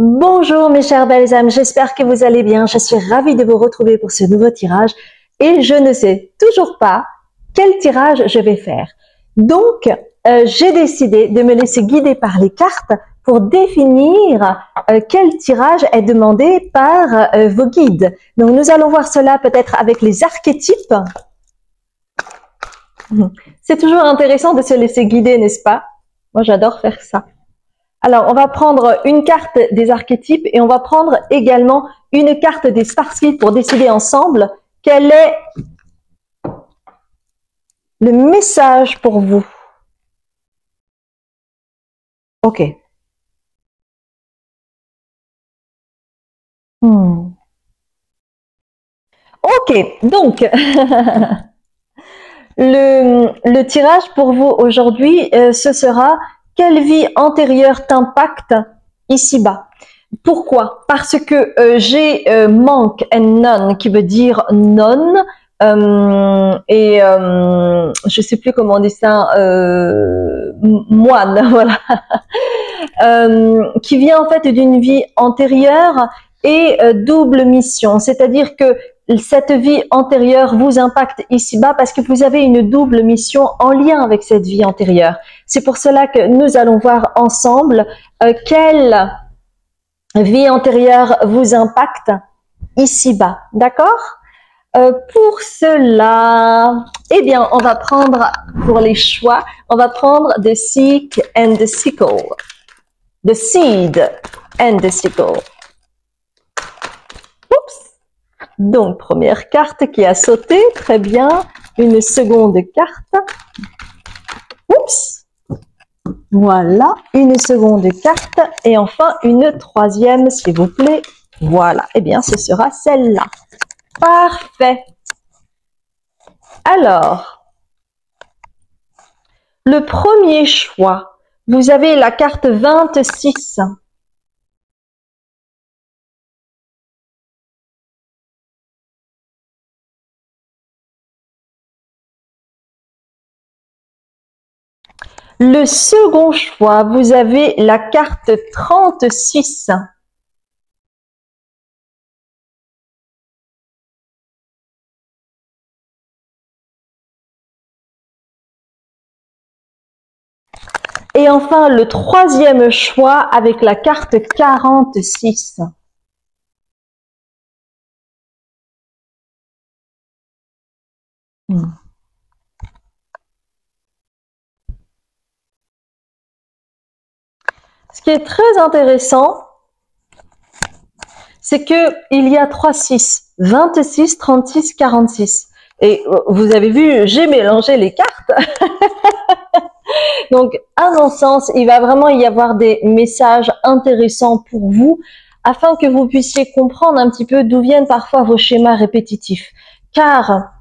Bonjour mes chères belles âmes, j'espère que vous allez bien. Je suis ravie de vous retrouver pour ce nouveau tirage et je ne sais toujours pas quel tirage je vais faire. Donc, j'ai décidé de me laisser guider par les cartes pour définir quel tirage est demandé par vos guides. Donc, nous allons voir cela peut-être avec les archétypes. C'est toujours intéressant de se laisser guider, n'est-ce pas? Moi, j'adore faire ça. Alors, on va prendre une carte des archétypes et on va prendre également une carte des Starseeds pour décider ensemble quel est le message pour vous. Ok. Ok, donc, le tirage pour vous aujourd'hui, ce sera « Quelle vie antérieure t'impacte ici-bas » Pourquoi? Parce que j'ai monk and nun qui veut dire non et je sais plus comment on dit ça, moine, voilà, qui vient en fait d'une vie antérieure et double mission, c'est-à-dire que cette vie antérieure vous impacte ici-bas parce que vous avez une double mission en lien avec cette vie antérieure. C'est pour cela que nous allons voir ensemble quelle vie antérieure vous impacte ici-bas, d'accord? Pour cela, eh bien, on va prendre pour les choix, on va prendre the seek and the sickle, the seed and the sickle. Oups. Donc, première carte qui a sauté, très bien. Une seconde carte. Oups. Voilà, une seconde carte. Et enfin, une troisième, s'il vous plaît. Voilà, eh bien, ce sera celle-là. Parfait. Alors, le premier choix, vous avez la carte 26. Le second choix, vous avez la carte 36. Et enfin, le troisième choix avec la carte 46. Ce qui est très intéressant, c'est que il y a 3 6, 26, 36, 46. Et vous avez vu, j'ai mélangé les cartes. Donc, à mon sens, il va vraiment y avoir des messages intéressants pour vous afin que vous puissiez comprendre un petit peu d'où viennent parfois vos schémas répétitifs. Car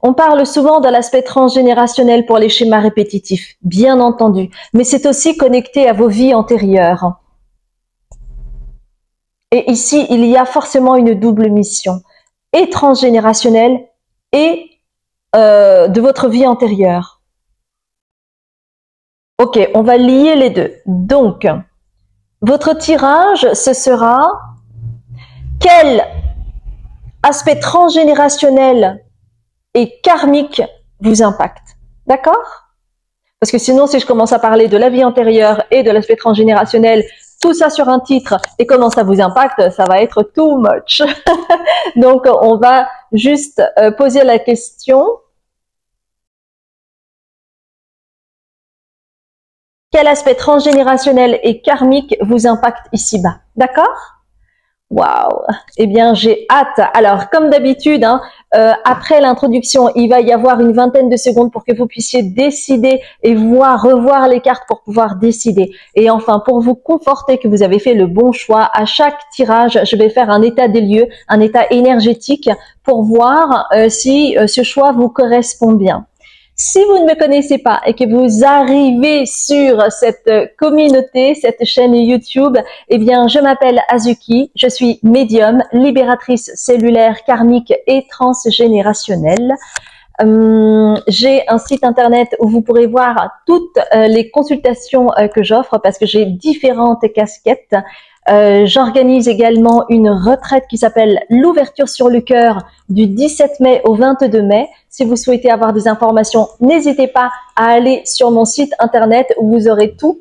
on parle souvent de l'aspect transgénérationnel pour les schémas répétitifs, bien entendu, mais c'est aussi connecté à vos vies antérieures. Et ici, il y a forcément une double mission, et transgénérationnelle et de votre vie antérieure. Ok, on va lier les deux. Donc, votre tirage, ce sera quel aspect transgénérationnel et karmique vous impacte. D'accord? Parce que sinon, si je commence à parler de la vie antérieure et de l'aspect transgénérationnel, tout ça sur un titre et comment ça vous impacte, ça va être too much. Donc, on va juste poser la question. Quel aspect transgénérationnel et karmique vous impacte ici-bas? D'accord? Waouh! Eh bien, j'ai hâte. Alors, comme d'habitude, hein, après l'introduction, il va y avoir une vingtaine de secondes pour que vous puissiez décider et revoir les cartes pour pouvoir décider. Et enfin, pour vous conforter que vous avez fait le bon choix, à chaque tirage, je vais faire un état des lieux, un état énergétique pour voir si ce choix vous correspond bien. Si vous ne me connaissez pas et que vous arrivez sur cette communauté, cette chaîne YouTube, eh bien, je m'appelle Azuki, je suis médium, libératrice cellulaire, karmique et transgénérationnelle. J'ai un site internet où vous pourrez voir toutes les consultations que j'offre parce que j'ai différentes casquettes. J'organise également une retraite qui s'appelle l'ouverture sur le cœur du 17 mai au 22 mai. Si vous souhaitez avoir des informations, n'hésitez pas à aller sur mon site internet où vous aurez tout.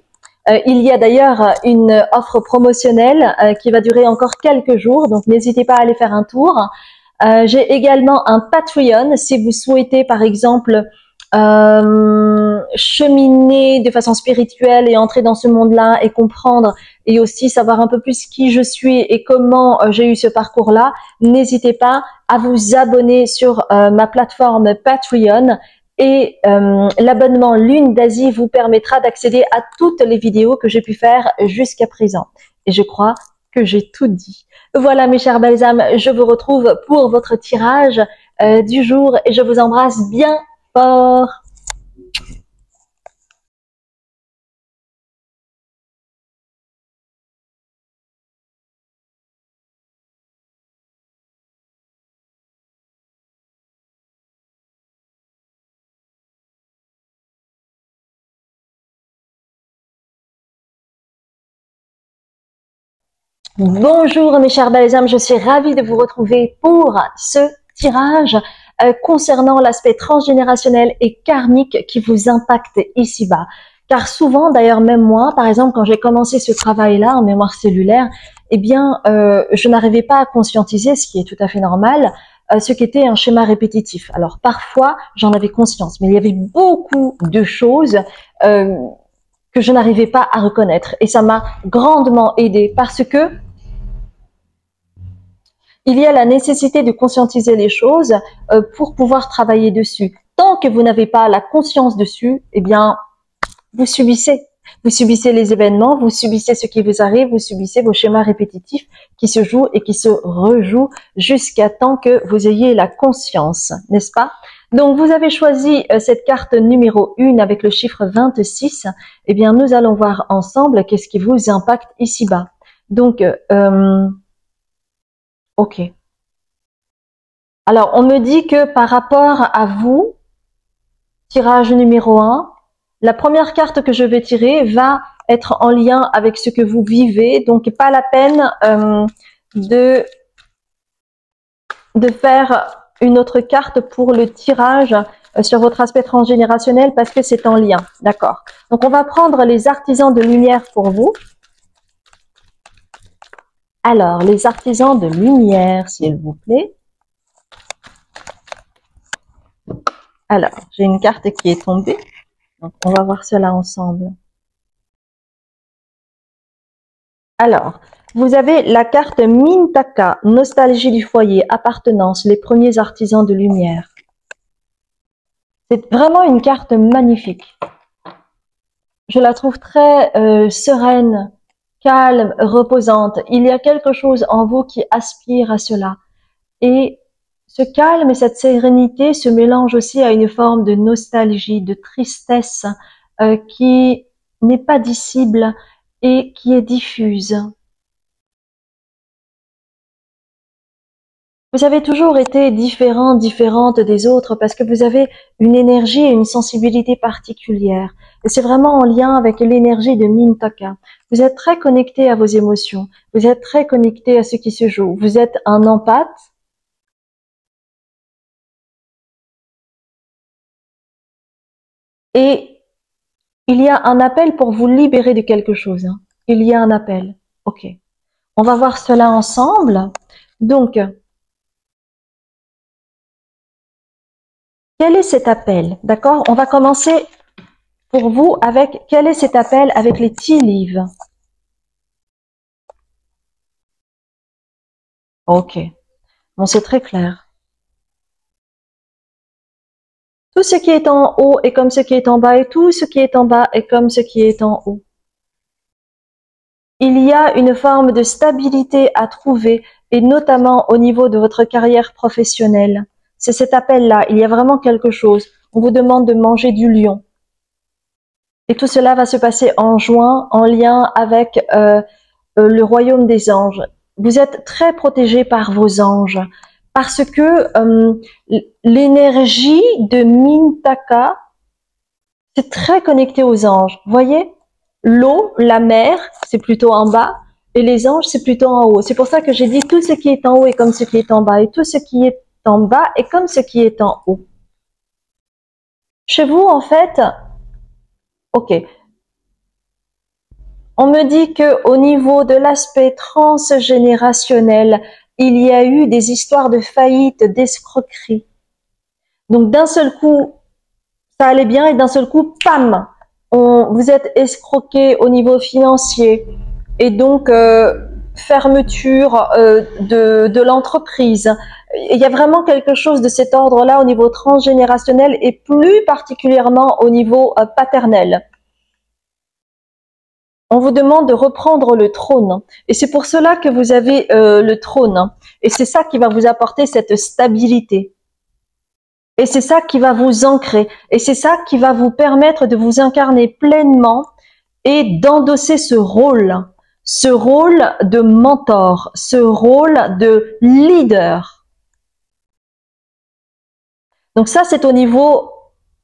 Il y a d'ailleurs une offre promotionnelle qui va durer encore quelques jours, donc n'hésitez pas à aller faire un tour. J'ai également un Patreon si vous souhaitez par exemple cheminer de façon spirituelle et entrer dans ce monde-là et comprendre et aussi savoir un peu plus qui je suis et comment j'ai eu ce parcours-là. N'hésitez pas à vous abonner sur ma plateforme Patreon. Et l'abonnement Lune d'Asie vous permettra d'accéder à toutes les vidéos que j'ai pu faire jusqu'à présent. Et je crois que j'ai tout dit. Voilà mes chers belles âmes, je vous retrouve pour votre tirage du jour et je vous embrasse bien fort. Bonjour mes chers belles âmes, je suis ravie de vous retrouver pour ce tirage concernant l'aspect transgénérationnel et karmique qui vous impacte ici-bas. Car souvent, d'ailleurs même moi, par exemple, quand j'ai commencé ce travail-là en mémoire cellulaire, eh bien, je n'arrivais pas à conscientiser, ce qui est tout à fait normal, ce qu'était un schéma répétitif. Alors parfois, j'en avais conscience, mais il y avait beaucoup de choses que je n'arrivais pas à reconnaître. Et ça m'a grandement aidé parce que il y a la nécessité de conscientiser les choses pour pouvoir travailler dessus. Tant que vous n'avez pas la conscience dessus, eh bien, vous subissez. Vous subissez les événements, vous subissez ce qui vous arrive, vous subissez vos schémas répétitifs qui se jouent et qui se rejouent jusqu'à temps que vous ayez la conscience, n'est-ce pas? Donc, vous avez choisi cette carte numéro 1 avec le chiffre 26. Eh bien, nous allons voir ensemble qu'est-ce qui vous impacte ici-bas. Donc, ok. Alors, on me dit que par rapport à vous, tirage numéro 1, la première carte que je vais tirer va être en lien avec ce que vous vivez. Donc, pas la peine de faire une autre carte pour le tirage sur votre aspect transgénérationnel parce que c'est en lien. D'accord. Donc, on va prendre les artisans de lumière pour vous. Alors, les artisans de lumière, s'il vous plaît. Alors, j'ai une carte qui est tombée. Donc, on va voir cela ensemble. Alors, vous avez la carte Mintaka, nostalgie du foyer, appartenance, les premiers artisans de lumière. C'est vraiment une carte magnifique. Je la trouve très sereine, calme, reposante. Il y a quelque chose en vous qui aspire à cela. Et ce calme et cette sérénité se mélangent aussi à une forme de nostalgie, de tristesse qui n'est pas dissible et qui est diffuse. Vous avez toujours été différente des autres parce que vous avez une énergie et une sensibilité particulière. Et c'est vraiment en lien avec l'énergie de Mintaka. Vous êtes très connecté à vos émotions. Vous êtes très connecté à ce qui se joue. Vous êtes un empathe. Et il y a un appel pour vous libérer de quelque chose. Hein. Il y a un appel. Ok. On va voir cela ensemble. Donc, quel est cet appel? D'accord? On va commencer pour vous avec quel est cet appel avec les tea leaves? Ok. Bon, c'est très clair. Tout ce qui est en haut est comme ce qui est en bas et tout ce qui est en bas est comme ce qui est en haut. Il y a une forme de stabilité à trouver et notamment au niveau de votre carrière professionnelle. C'est cet appel-là. Il y a vraiment quelque chose. On vous demande de manger du lion. Et tout cela va se passer en juin, en lien avec le royaume des anges. Vous êtes très protégé par vos anges. parce que l'énergie de Mintaka, c'est très connecté aux anges. Vous voyez, l'eau, la mer, c'est plutôt en bas, et les anges, c'est plutôt en haut. C'est pour ça que j'ai dit tout ce qui est en haut est comme ce qui est en bas, et tout ce qui est en bas est comme ce qui est en haut. Chez vous, en fait, ok. On me dit que au niveau de l'aspect transgénérationnel, il y a eu des histoires de faillite, d'escroquerie. Donc d'un seul coup, ça allait bien et d'un seul coup, pam, vous êtes escroqué au niveau financier et donc fermeture de l'entreprise. Il y a vraiment quelque chose de cet ordre-là au niveau transgénérationnel et plus particulièrement au niveau paternel. On vous demande de reprendre le trône. Et c'est pour cela que vous avez le trône. Et c'est ça qui va vous apporter cette stabilité. Et c'est ça qui va vous ancrer. Et c'est ça qui va vous permettre de vous incarner pleinement et d'endosser ce rôle de mentor, ce rôle de leader. Donc ça, c'est au niveau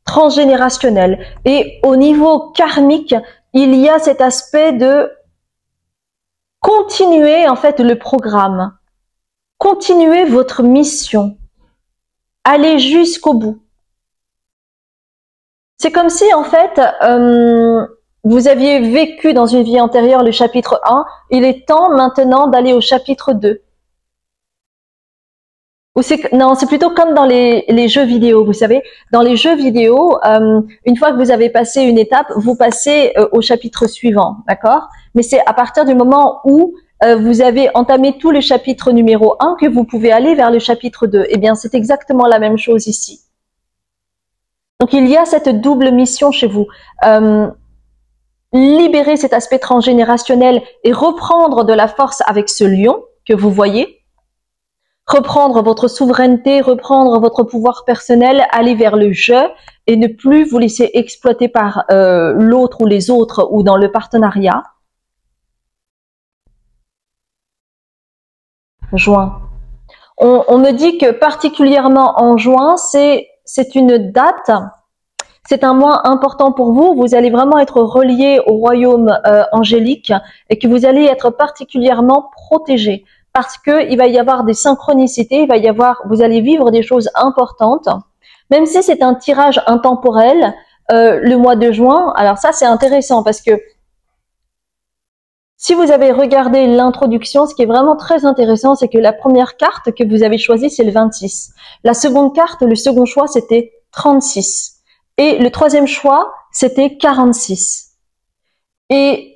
transgénérationnel. Et au niveau karmique, il y a cet aspect de continuer en fait le programme, continuer votre mission, aller jusqu'au bout. C'est comme si en fait vous aviez vécu dans une vie antérieure le chapitre 1, il est temps maintenant d'aller au chapitre 2. Non, c'est plutôt comme dans les jeux vidéo, vous savez. Dans les jeux vidéo, une fois que vous avez passé une étape, vous passez au chapitre suivant, d'accord? Mais c'est à partir du moment où vous avez entamé tout le chapitre numéro 1 que vous pouvez aller vers le chapitre 2. Eh bien, c'est exactement la même chose ici. Donc, il y a cette double mission chez vous. Libérer cet aspect transgénérationnel et reprendre de la force avec ce lion que vous voyez. Reprendre votre souveraineté, reprendre votre pouvoir personnel, aller vers le jeu et ne plus vous laisser exploiter par l'autre ou les autres ou dans le partenariat. Juin. On me dit que particulièrement en juin, c'est une date, c'est un mois important pour vous. Vous allez vraiment être relié au royaume angélique et que vous allez être particulièrement protégé. Parce que il va y avoir des synchronicités, vous allez vivre des choses importantes, même si c'est un tirage intemporel, le mois de juin. Alors ça, c'est intéressant parce que si vous avez regardé l'introduction, ce qui est vraiment très intéressant, c'est que la première carte que vous avez choisie, c'est le 26. La seconde carte, le second choix, c'était 36. Et le troisième choix, c'était 46. Et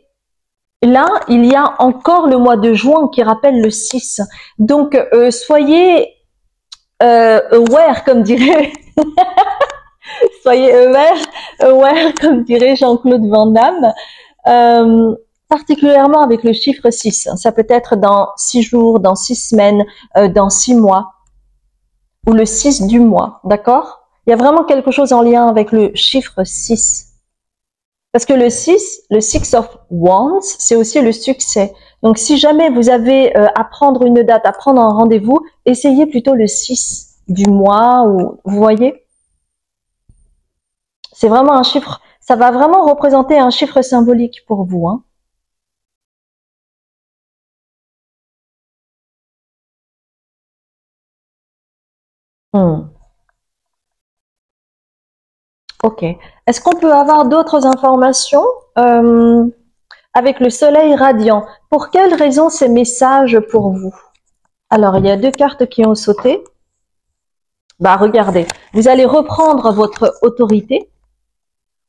là, il y a encore le mois de juin qui rappelle le 6. Donc, soyez aware, comme dirait... soyez aware, comme dirait Jean-Claude Van Damme, particulièrement avec le chiffre 6. Ça peut être dans 6 jours, dans 6 semaines, dans 6 mois, ou le 6 du mois, d'accord? Il y a vraiment quelque chose en lien avec le chiffre 6. Parce que le 6 of Wands, c'est aussi le succès. Donc, si jamais vous avez à prendre une date, à prendre un rendez-vous, essayez plutôt le 6 du mois, ou vous voyez. C'est vraiment un chiffre, ça va vraiment représenter un chiffre symbolique pour vous, hein. Ok. Est-ce qu'on peut avoir d'autres informations avec le soleil radiant? Pour quelles raisons ces messages pour vous? Alors, il y a 2 cartes qui ont sauté. Bah, regardez. Vous allez reprendre votre autorité.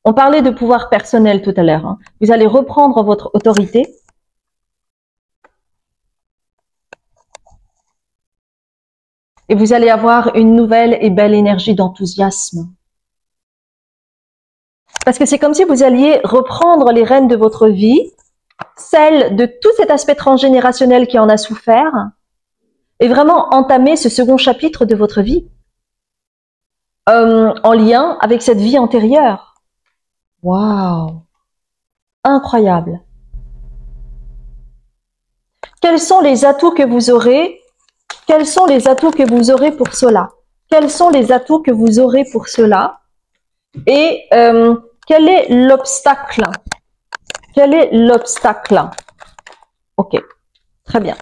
On parlait de pouvoir personnel tout à l'heure, hein. Vous allez reprendre votre autorité. Et vous allez avoir une nouvelle et belle énergie d'enthousiasme. Parce que c'est comme si vous alliez reprendre les rênes de votre vie, celle de tout cet aspect transgénérationnel qui en a souffert, et vraiment entamer ce second chapitre de votre vie en lien avec cette vie antérieure. Waouh! Incroyable! Quels sont les atouts que vous aurez quels sont les atouts que vous aurez pour cela? Quels sont les atouts que vous aurez pour cela? Et quel est l'obstacle? Quel est l'obstacle? Ok, très bien.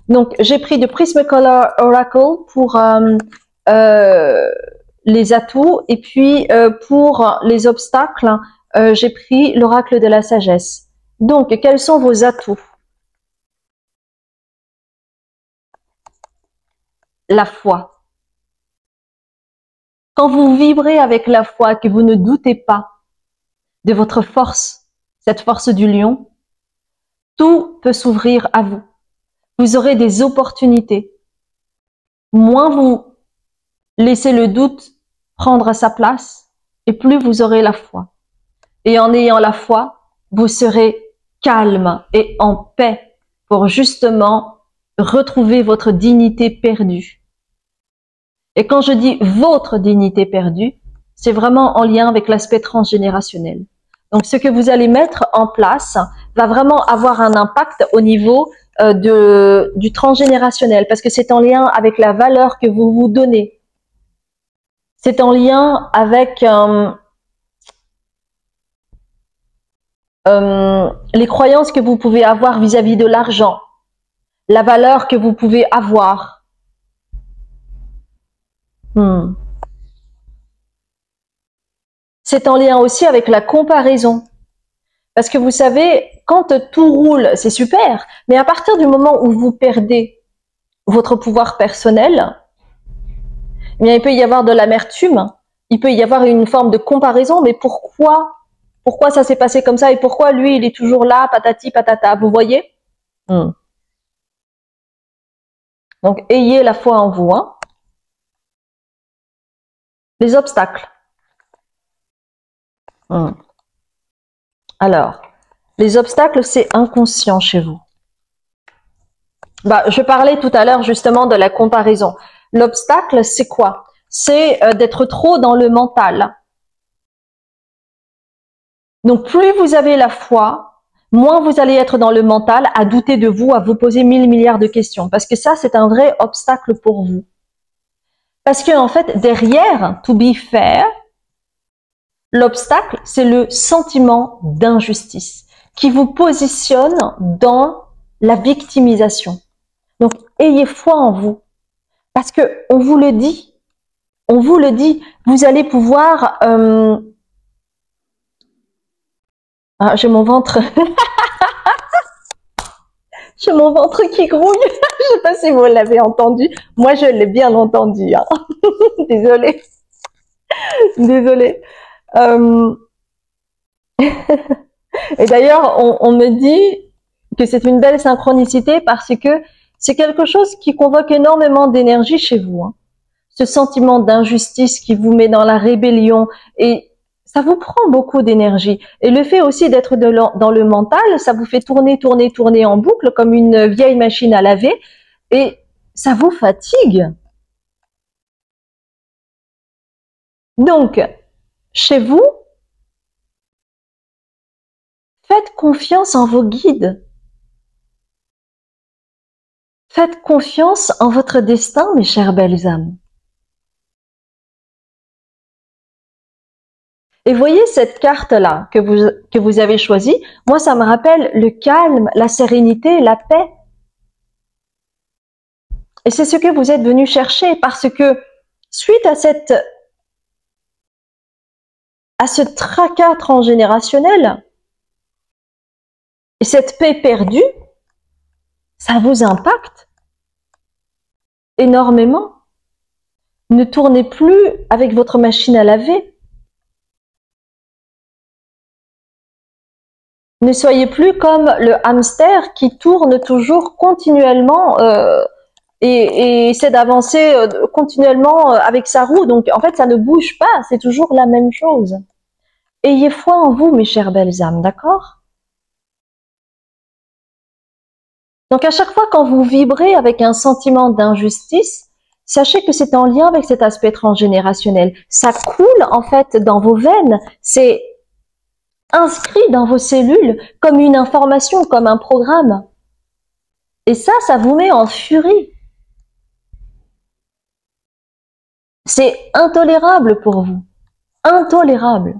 Donc, j'ai pris de Prismacolor Oracle pour les atouts et puis pour les obstacles, j'ai pris l'oracle de la sagesse. Donc, quels sont vos atouts? La foi. Quand vous vibrez avec la foi, que vous ne doutez pas de votre force, cette force du lion, tout peut s'ouvrir à vous. Vous aurez des opportunités. Moins vous laissez le doute prendre sa place, et plus vous aurez la foi. Et en ayant la foi, vous serez calme et en paix pour justement retrouver votre dignité perdue. Et quand je dis votre dignité perdue, c'est vraiment en lien avec l'aspect transgénérationnel. Donc, ce que vous allez mettre en place va vraiment avoir un impact au niveau du transgénérationnel, parce que c'est en lien avec la valeur que vous vous donnez. C'est en lien avec les croyances que vous pouvez avoir vis-à-vis de l'argent, la valeur que vous pouvez avoir. C'est en lien aussi avec la comparaison. Parce que vous savez, quand tout roule, c'est super, mais à partir du moment où vous perdez votre pouvoir personnel, eh bien, il peut y avoir de l'amertume, il peut y avoir une forme de comparaison, mais pourquoi ça s'est passé comme ça et pourquoi lui, il est toujours là, patati patata, vous voyez? Donc, ayez la foi en vous. Hein. Les obstacles. Alors, les obstacles, c'est inconscient chez vous. Je parlais tout à l'heure justement de la comparaison. L'obstacle, c'est quoi? C'est d'être trop dans le mental. Donc, plus vous avez la foi, moins vous allez être dans le mental, à douter de vous, à vous poser 1000 milliards de questions. Parce que ça, c'est un vrai obstacle pour vous. Parce que en fait, derrière, to be fair, l'obstacle, c'est le sentiment d'injustice qui vous positionne dans la victimisation. Donc, ayez foi en vous. Parce que on vous le dit, vous allez pouvoir... Ah, j'ai mon ventre... j'ai mon ventre qui grouille. Je sais pas si vous l'avez entendu. Moi, je l'ai bien entendu. Hein. Désolée. Désolée. Et d'ailleurs, on me dit que c'est une belle synchronicité parce que c'est quelque chose qui convoque énormément d'énergie chez vous. Hein. Ce sentiment d'injustice qui vous met dans la rébellion et ça vous prend beaucoup d'énergie. Et le fait aussi d'être dans le mental, ça vous fait tourner en boucle comme une vieille machine à laver et ça vous fatigue. Donc, chez vous, faites confiance en vos guides. Faites confiance en votre destin, mes chères belles âmes. Et voyez cette carte-là que vous avez choisie. Moi, ça me rappelle le calme, la sérénité, la paix. Et c'est ce que vous êtes venu chercher parce que suite à ce tracas transgénérationnel et cette paix perdue, ça vous impacte énormément. Ne tournez plus avec votre machine à laver. Ne soyez plus comme le hamster qui tourne toujours continuellement et essaie d'avancer continuellement avec sa roue. Donc, en fait, ça ne bouge pas. C'est toujours la même chose. Ayez foi en vous, mes chères belles âmes, d'accord? Donc, à chaque fois quand vous vibrez avec un sentiment d'injustice, sachez que c'est en lien avec cet aspect transgénérationnel. Ça coule, en fait, dans vos veines. C'est inscrit dans vos cellules comme une information, comme un programme. Et ça vous met en furie. C'est intolérable pour vous. Intolérable.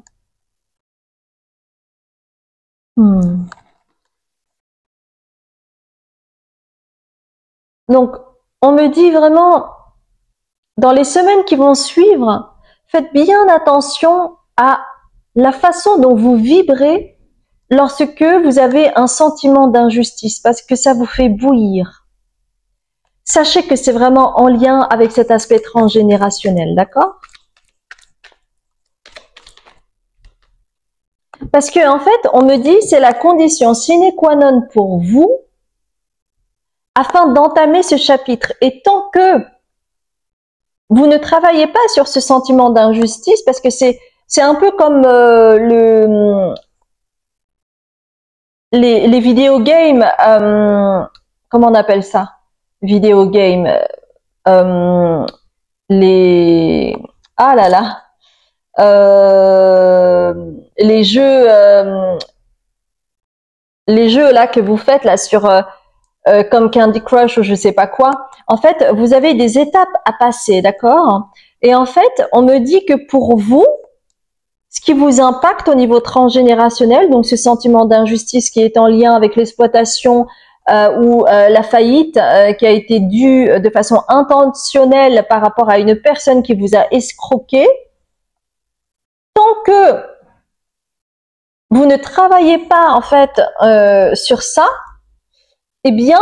Donc, on me dit vraiment, dans les semaines qui vont suivre, faites bien attention à la façon dont vous vibrez lorsque vous avez un sentiment d'injustice, parce que ça vous fait bouillir. Sachez que c'est vraiment en lien avec cet aspect transgénérationnel, d'accord? Parce que en fait, on me dit, c'est la condition sine qua non pour vous afin d'entamer ce chapitre. Et tant que vous ne travaillez pas sur ce sentiment d'injustice, parce que c'est un peu comme les vidéo games, comment on appelle ça? Vidéo game, ah là là, les jeux là que vous faites là sur comme Candy Crush ou je sais pas quoi. En fait, vous avez des étapes à passer, d'accord? Et en fait, on me dit que pour vous, ce qui vous impacte au niveau transgénérationnel, donc ce sentiment d'injustice qui est en lien avec l'exploitation ou la faillite qui a été due de façon intentionnelle par rapport à une personne qui vous a escroqué, tant que vous ne travaillez pas en fait sur ça, eh bien,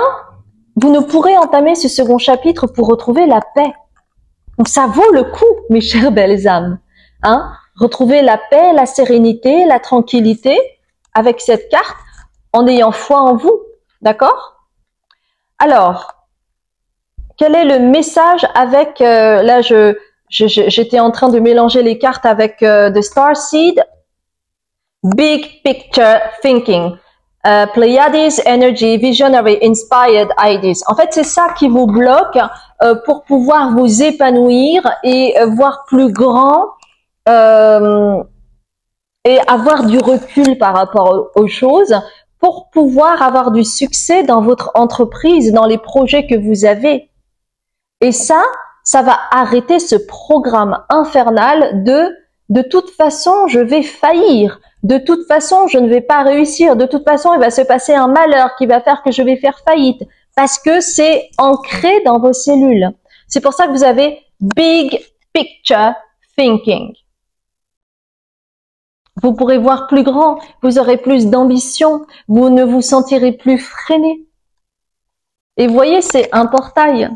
vous ne pourrez entamer ce second chapitre pour retrouver la paix. Donc ça vaut le coup, mes chères belles âmes, hein? Retrouver la paix, la sérénité, la tranquillité avec cette carte en ayant foi en vous, d'accord? Alors, quel est le message avec, là j'étais en train de mélanger les cartes avec The Starseed, Big Picture Thinking, Pleiades Energy, Visionary Inspired Ideas. En fait, c'est ça qui vous bloque pour pouvoir vous épanouir et voir plus grand et avoir du recul par rapport aux choses pour pouvoir avoir du succès dans votre entreprise, dans les projets que vous avez. Et ça va arrêter ce programme infernal de toute façon, je vais faillir. De toute façon, je ne vais pas réussir. De toute façon, il va se passer un malheur qui va faire que je vais faire faillite. Parce que c'est ancré dans vos cellules. C'est pour ça que vous avez Big Picture Thinking. Vous pourrez voir plus grand, vous aurez plus d'ambition, vous ne vous sentirez plus freiné. Et vous voyez, c'est un portail.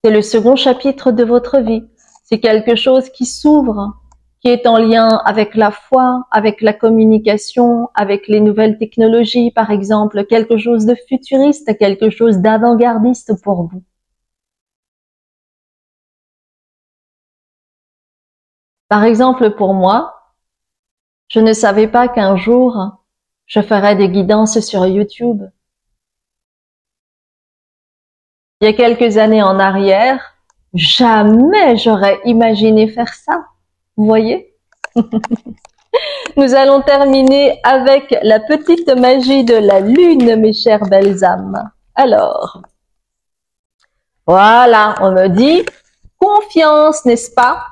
C'est le second chapitre de votre vie. C'est quelque chose qui s'ouvre, qui est en lien avec la foi, avec la communication, avec les nouvelles technologies, par exemple, quelque chose de futuriste, quelque chose d'avant-gardiste pour vous. Par exemple, pour moi, je ne savais pas qu'un jour, je ferais des guidances sur YouTube. Il y a quelques années en arrière, jamais j'aurais imaginé faire ça. Vous voyez? Nous allons terminer avec la petite magie de la lune, mes chères belles âmes. Alors, voilà, on me dit confiance, n'est-ce pas?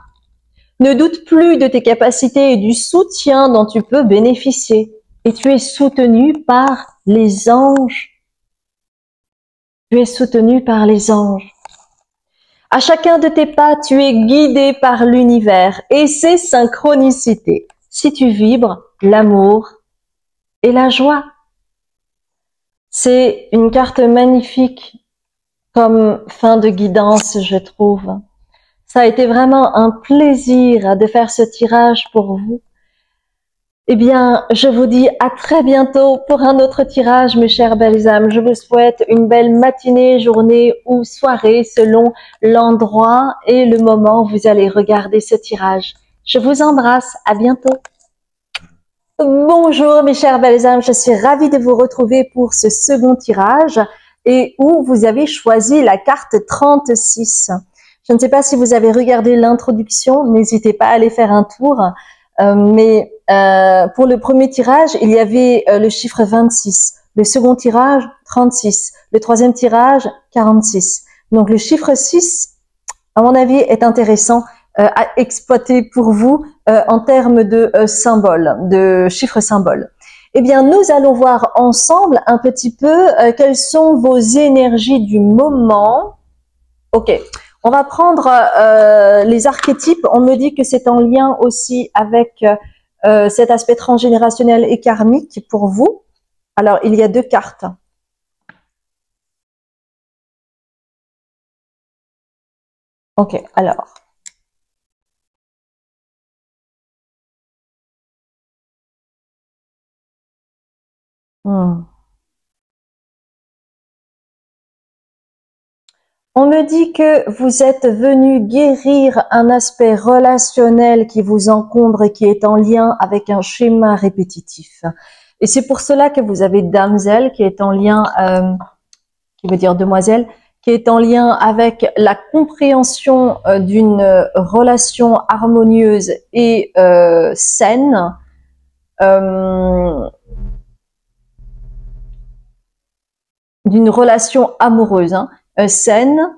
Ne doute plus de tes capacités et du soutien dont tu peux bénéficier. Et tu es soutenu par les anges. Tu es soutenu par les anges. À chacun de tes pas, tu es guidé par l'univers et ses synchronicités. Si tu vibres l'amour et la joie. C'est une carte magnifique comme fin de guidance, je trouve. Ça a été vraiment un plaisir de faire ce tirage pour vous. Eh bien, je vous dis à très bientôt pour un autre tirage, mes chères belles âmes. Je vous souhaite une belle matinée, journée ou soirée selon l'endroit et le moment où vous allez regarder ce tirage. Je vous embrasse, à bientôt. Bonjour mes chères belles âmes, je suis ravie de vous retrouver pour ce second tirage et où vous avez choisi la carte 36. Je ne sais pas si vous avez regardé l'introduction, n'hésitez pas à aller faire un tour. Mais pour le premier tirage, il y avait le chiffre 26, le second tirage 36, le troisième tirage 46. Donc le chiffre 6 à mon avis, est intéressant à exploiter pour vous en termes de symboles, de chiffres symboles. Eh bien, nous allons voir ensemble un petit peu quelles sont vos énergies du moment. Ok, on va prendre les archétypes. On me dit que c'est en lien aussi avec cet aspect transgénérationnel et karmique pour vous. Alors, il y a 2 cartes. Ok, alors. On me dit que vous êtes venu guérir un aspect relationnel qui vous encombre et qui est en lien avec un schéma répétitif. Et c'est pour cela que vous avez Damsel qui est en lien, qui veut dire demoiselle, qui est en lien avec la compréhension d'une relation harmonieuse et saine. D'une relation amoureuse, saine.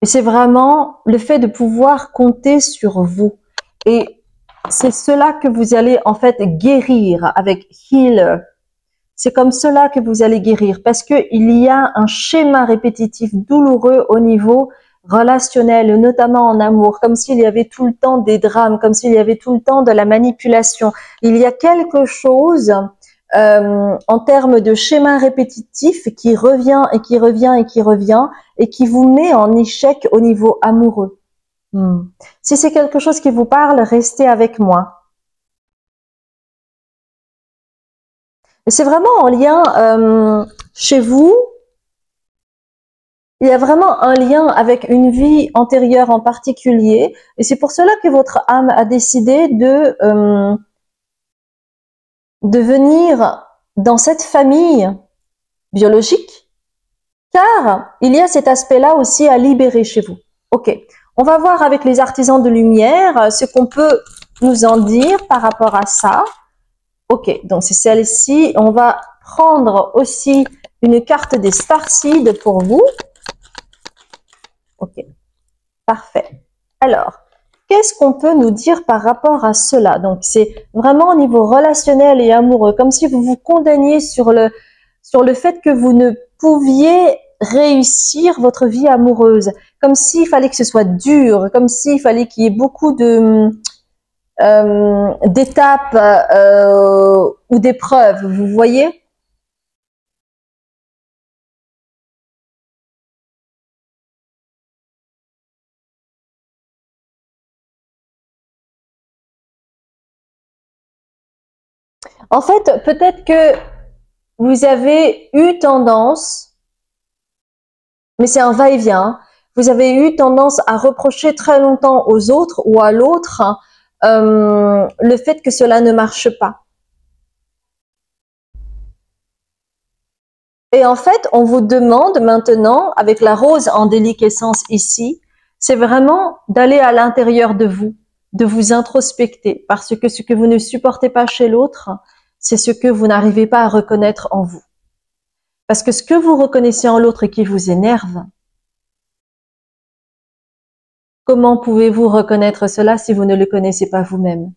Et c'est vraiment le fait de pouvoir compter sur vous. Et c'est cela que vous allez en fait guérir avec heal. C'est comme cela que vous allez guérir parce que il y a un schéma répétitif douloureux au niveau relationnel, notamment en amour, comme s'il y avait tout le temps des drames, comme s'il y avait tout le temps de la manipulation. Il y a quelque chose en termes de schéma répétitif qui revient et qui revient et qui revient et qui vous met en échec au niveau amoureux. Si c'est quelque chose qui vous parle, restez avec moi. Et c'est vraiment en lien chez vous. Il y a vraiment un lien avec une vie antérieure en particulier. Et c'est pour cela que votre âme a décidé de venir dans cette famille biologique, car il y a cet aspect-là aussi à libérer chez vous. Ok, on va voir avec les artisans de lumière ce qu'on peut nous en dire par rapport à ça. Ok, donc c'est celle-ci. On va prendre aussi une carte des Starseeds pour vous. Ok, parfait. Alors, qu'est-ce qu'on peut nous dire par rapport à cela? Donc, c'est vraiment au niveau relationnel et amoureux, comme si vous vous condamniez sur le fait que vous ne pouviez réussir votre vie amoureuse, comme s'il fallait que ce soit dur, comme s'il fallait qu'il y ait beaucoup d'étapes ou d'épreuves, vous voyez? En fait, peut-être que vous avez eu tendance, mais c'est un va-et-vient, vous avez eu tendance à reprocher très longtemps aux autres ou à l'autre le fait que cela ne marche pas. Et en fait, on vous demande maintenant, avec la rose en déliquescence ici, c'est vraiment d'aller à l'intérieur de vous, de vous introspecter, parce que ce que vous ne supportez pas chez l'autre, c'est ce que vous n'arrivez pas à reconnaître en vous. Parce que ce que vous reconnaissez en l'autre et qui vous énerve, comment pouvez-vous reconnaître cela si vous ne le connaissez pas vous-même?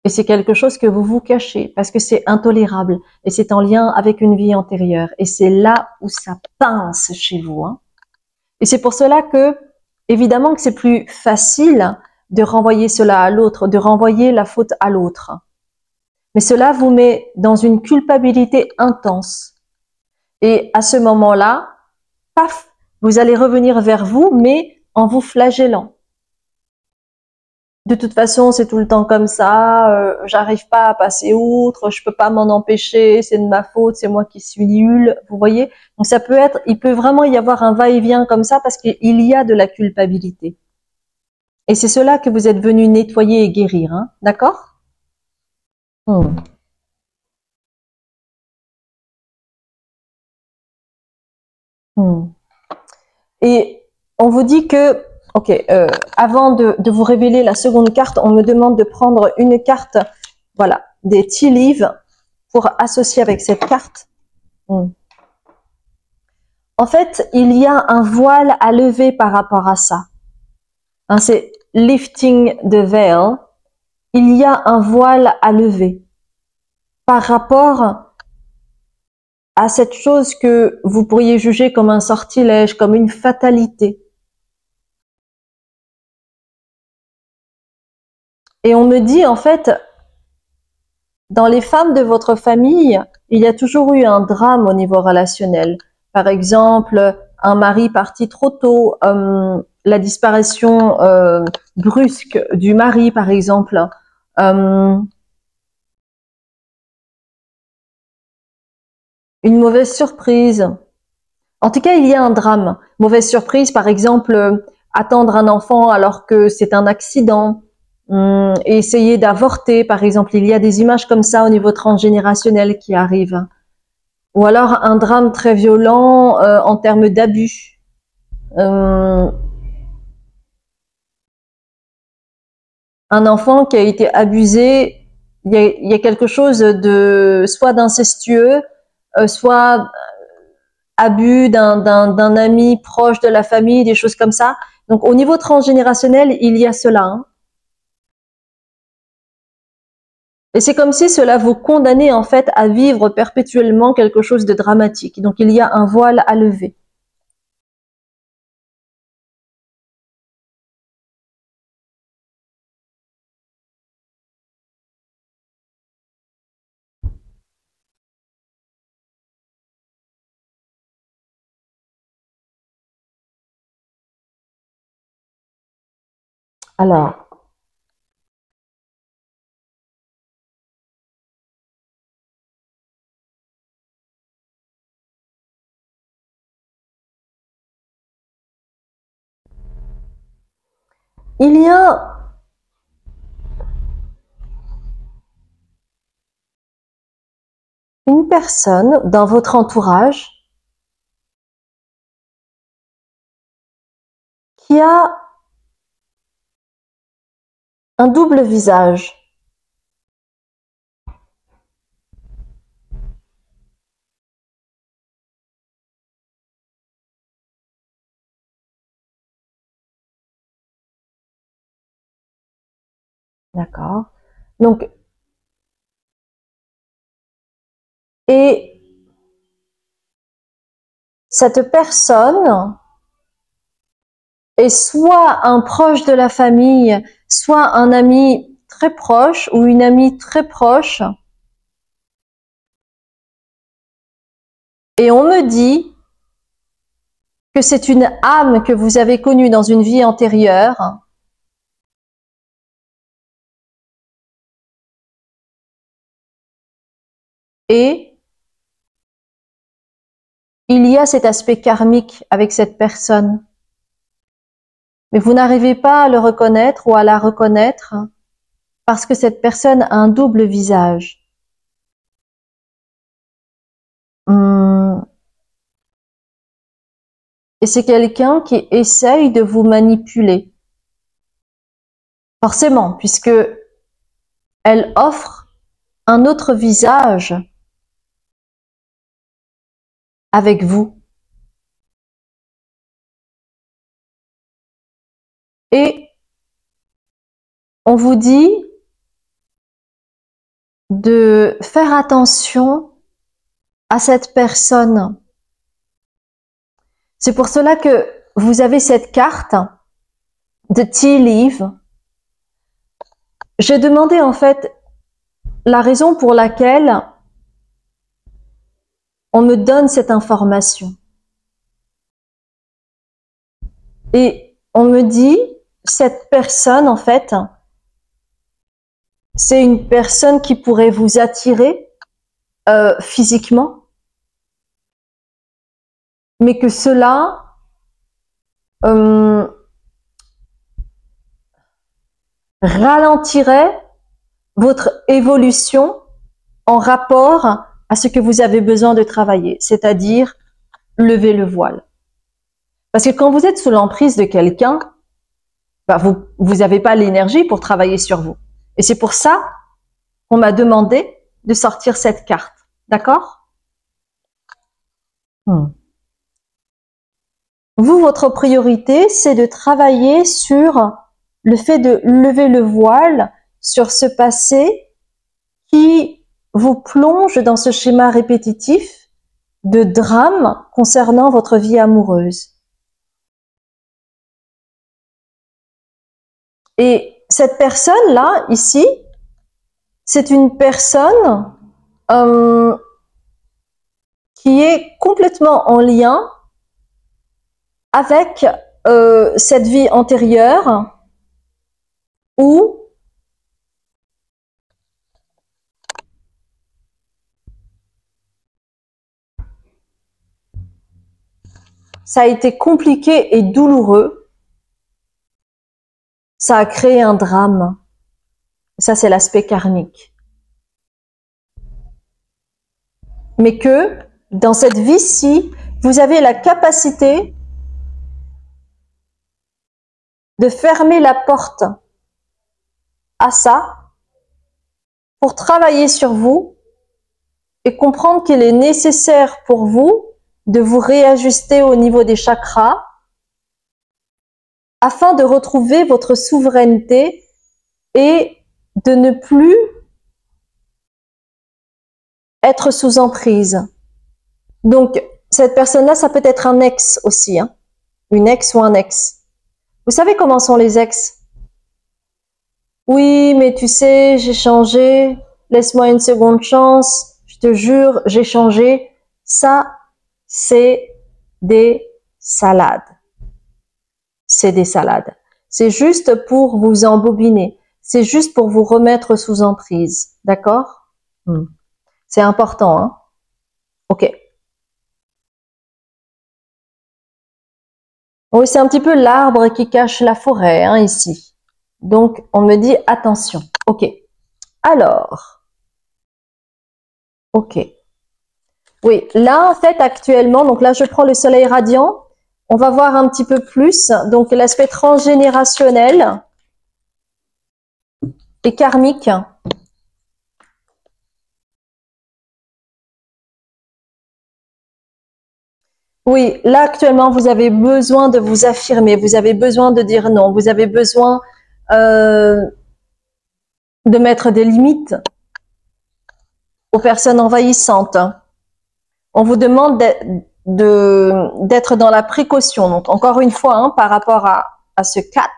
Et c'est quelque chose que vous vous cachez parce que c'est intolérable et c'est en lien avec une vie antérieure. Et c'est là où ça pince chez vous. Et c'est pour cela que, évidemment que c'est plus facile de renvoyer cela à l'autre, de renvoyer la faute à l'autre. Mais cela vous met dans une culpabilité intense. Et à ce moment-là, paf, vous allez revenir vers vous, mais en vous flagellant. De toute façon, c'est tout le temps comme ça, j'arrive pas à passer outre, je peux pas m'en empêcher, c'est de ma faute, c'est moi qui suis nulle, vous voyez? Donc ça peut être, il peut vraiment y avoir un va-et-vient comme ça parce qu'il y a de la culpabilité. Et c'est cela que vous êtes venu nettoyer et guérir, hein, d'accord? Et on vous dit que, ok, avant de vous révéler la seconde carte, on me demande de prendre une carte, voilà, des tea leaves pour associer avec cette carte. en fait, il y a un voile à lever par rapport à ça. Hein, c'est lifting the veil. Il y a un voile à lever par rapport à cette chose que vous pourriez juger comme un sortilège, comme une fatalité. Et on me dit, en fait, dans les femmes de votre famille, il y a toujours eu un drame au niveau relationnel. Par exemple, un mari parti trop tôt, la disparition brusque du mari, par exemple. Une mauvaise surprise. En tout cas, il y a un drame. Mauvaise surprise, par exemple, attendre un enfant alors que c'est un accident. Et essayer d'avorter, par exemple. Il y a des images comme ça au niveau transgénérationnel qui arrivent. Ou alors un drame très violent en termes d'abus. Un enfant qui a été abusé, il y a quelque chose de soit d'incestueux, soit abus d'un ami proche de la famille, des choses comme ça. Donc au niveau transgénérationnel, il y a cela. Hein. Et c'est comme si cela vous condamnait en fait à vivre perpétuellement quelque chose de dramatique. Donc il y a un voile à lever. Alors, il y a une personne dans votre entourage qui a un double visage. D'accord. Donc, et cette personne est soit un proche de la famille, soit un ami très proche ou une amie très proche. Et on me dit que c'est une âme que vous avez connue dans une vie antérieure. Et il y a cet aspect karmique avec cette personne. Mais vous n'arrivez pas à le reconnaître ou à la reconnaître parce que cette personne a un double visage. Et c'est quelqu'un qui essaye de vous manipuler. Forcément, puisque elle offre un autre visage avec vous. Et on vous dit de faire attention à cette personne. C'est pour cela que vous avez cette carte de Tea Leaf. J'ai demandé en fait la raison pour laquelle on me donne cette information. Et on me dit, cette personne en fait, c'est une personne qui pourrait vous attirer physiquement, mais que cela ralentirait votre évolution en rapport à ce que vous avez besoin de travailler, c'est-à-dire lever le voile. Parce que quand vous êtes sous l'emprise de quelqu'un, bah vous n'avez pas l'énergie pour travailler sur vous. Et c'est pour ça qu'on m'a demandé de sortir cette carte. D'accord ? Vous, votre priorité, c'est de travailler sur le fait de lever le voile sur ce passé qui vous plonge dans ce schéma répétitif de drame concernant votre vie amoureuse. Et cette personne-là, ici, c'est une personne qui est complètement en lien avec cette vie antérieure où ça a été compliqué et douloureux. Ça a créé un drame. Ça, c'est l'aspect karmique. Mais que dans cette vie-ci, vous avez la capacité de fermer la porte à ça pour travailler sur vous et comprendre qu'il est nécessaire pour vous de vous réajuster au niveau des chakras afin de retrouver votre souveraineté et de ne plus être sous emprise. Donc, cette personne-là, ça peut être un ex aussi, hein, une ex ou un ex. Vous savez comment sont les ex? Oui, mais tu sais, j'ai changé, laisse-moi une seconde chance, je te jure, j'ai changé. Ça, c'est des salades. C'est des salades. C'est juste pour vous embobiner. C'est juste pour vous remettre sous emprise. D'accord? C'est important, hein? Ok. Oui, c'est un petit peu l'arbre qui cache la forêt, hein, ici. Donc, on me dit attention. Ok. Alors. Ok. Oui, là, en fait, actuellement, donc là, je prends le soleil radiant. On va voir un petit peu plus. Donc, l'aspect transgénérationnel et karmique. Oui, là, actuellement, vous avez besoin de vous affirmer. Vous avez besoin de dire non. Vous avez besoin de mettre des limites aux personnes envahissantes. On vous demande d'être dans la précaution. Donc, encore une fois, hein, par rapport à ce 4,